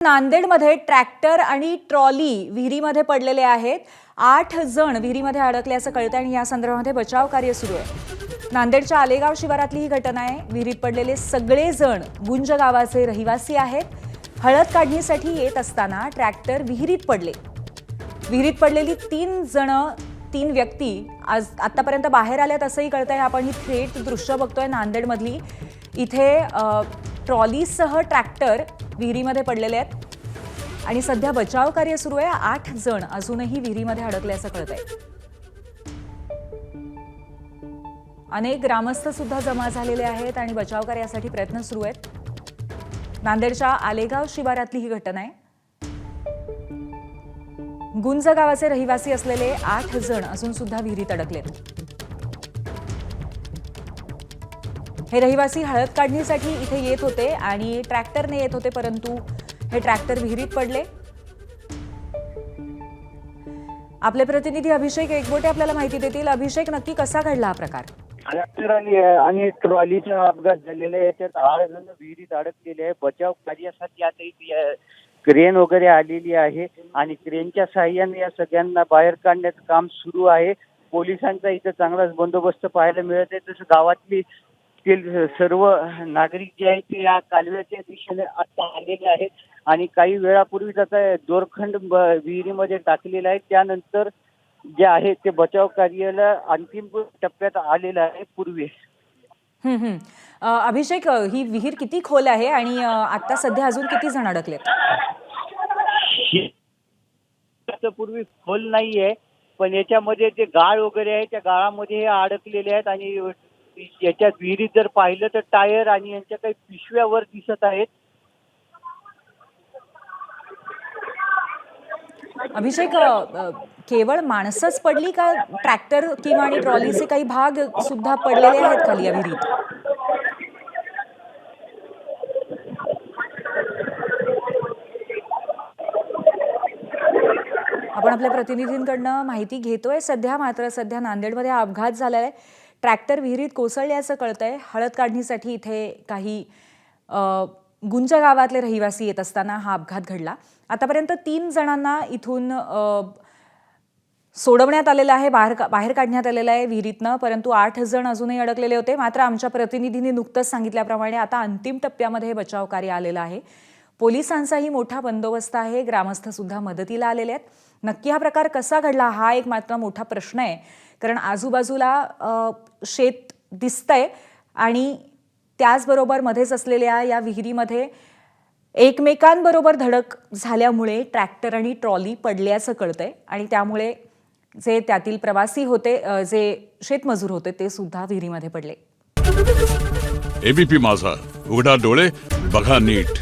नांदेडमध्ये ट्रॅक्टर आणि ट्रॉली विहिरीमध्ये पडलेले आहेत। 8 जण विहिरीमध्ये अडकल्याचं कळतं आणि या संदर्भामध्ये बचाव कार्य सुरू आहे। नांदेडच्या आलेगाव शिवारातली ही घटना आहे। विहिरीत पडलेले सगळे जण गुंज गावाचे रहिवासी आहेत। हळद काढणीसाठी येत असताना ट्रॅक्टर विहिरीत पडले। विहिरीत पडलेली 3 व्यक्ती आज आतापर्यंत बाहेर आल्यात असंही कळतंय। आपण ही थेट दृश्य बघतोय नांदेडमधली। इथे ट्रॉलीसह ट्रॅक्टर विहिरीमध्ये पडलेले आहेत आणि सध्या बचाव कार्य सुरू आहे। 8 जण अजूनही विहिरीमध्ये अडकल्याचं कळतंय। अनेक ग्रामस्थ सुद्धा जमा झालेले आहेत आणि बचाव कार्यासाठी प्रयत्न सुरू आहेत। नांदेडच्या आलेगाव शिवारातली ही घटना आहे। गुंज गावाचे रहिवासी असलेले 8 जण अजून सुद्धा विहिरीत अडकलेत। हे रहिवासी हळद काढणीसाठी इथे येत होते आणि ट्रॅक्टरने येत होते, परंतु हे ट्रॅक्टर विहिरीत पडले। आपले प्रतिनिधी अभिषेक एकबोटे आपल्याला माहिती देतील। अभिषेक, नक्की कसा घडला हा प्रकार? ट्रॅक्टर आणि ट्रॉलीचा अपघात झालेला आहे। त्यात 8 जण विहिरीत अडकलेले आहे। बचाव कार्यासाठी आता क्रेन वगैरे आलेली आहे आणि क्रेनच्या साहाय्याने या सगळ्यांना बाहेर काढण्याचं काम सुरू आहे। पोलिसांचा इथे चांगलाच बंदोबस्त पाहायला मिळत आहे। तसं गावातली सर्व नागरिक जे आहेत ते या कालव्याच्या दिशेने आता आलेले आहेत आणि काही वेळापूर्वी त्याचा दोरखंड विहिरीमध्ये टाकलेला आहे। त्यानंतर जे आहे ते बचाव कार्याला अंतिम टप्प्यात आलेलं आहे। पूर्वी अभिषेक, ही विहीर किती खोल आहे आणि आता सध्या अजून किती जण अडकलेत? पूर्वी खोल नाहीये, पण याच्यामध्ये जे गाळ वगैरे आहे त्या गाळामध्ये हे अडकलेले आहेत आणि याच्यात विहिरीत जर पाहिलं तर टायर आणि यांच्या काही पिशव्यावर दिसत आहेत। अभिषेक, केवळ माणसंच पडली का ट्रॅक्टर किंवा आणि ट्रॉलीचे काही भाग सुद्धा पडलेले आहेत खाली या विहिरीत? आपण आपल्या प्रतिनिधींकडनं माहिती घेतोय। मात्र सध्या नांदेडमध्ये हा अपघात झालाय। ट्रॅक्टर विहिरीत कोसळल्याचं कळतंय। हळद काढणीसाठी इथे काही गुंज गावातले रहिवासी येत असताना हा अपघात घडला। आतापर्यंत 3 जणांना इथून सोडवण्यात आलेलं आहे, बाहेर काढण्यात आलेलं आहे विहिरीतनं, परंतु 8 जण अजूनही अडकलेले होते। मात्र आमच्या प्रतिनिधींनी नुकतंच सांगितल्याप्रमाणे आता अंतिम टप्प्यामध्ये बचाव कार्य आलेलं आहे। पोलिसांचाही मोठा बंदोबस्त आहे। ग्रामस्थ सुद्धा मदतीला आलेले आहेत। नक्की हा प्रकार कसा घडला हा एक मात्र मोठा प्रश्न आहे, कारण आजूबाजूला शेत दिसतंय आणि त्याचबरोबर मध्येच असलेल्या या विहिरीमध्ये एकमेकांबरोबर धडक झाल्यामुळे ट्रॅक्टर आणि ट्रॉली पडल्याचं कळतंय आणि त्यामुळे जे त्यातील प्रवासी होते, जे शेतमजूर होते, ते सुद्धा विहिरीमध्ये पडले। एबीपी माझा, उघडा डोळे बघा नीट।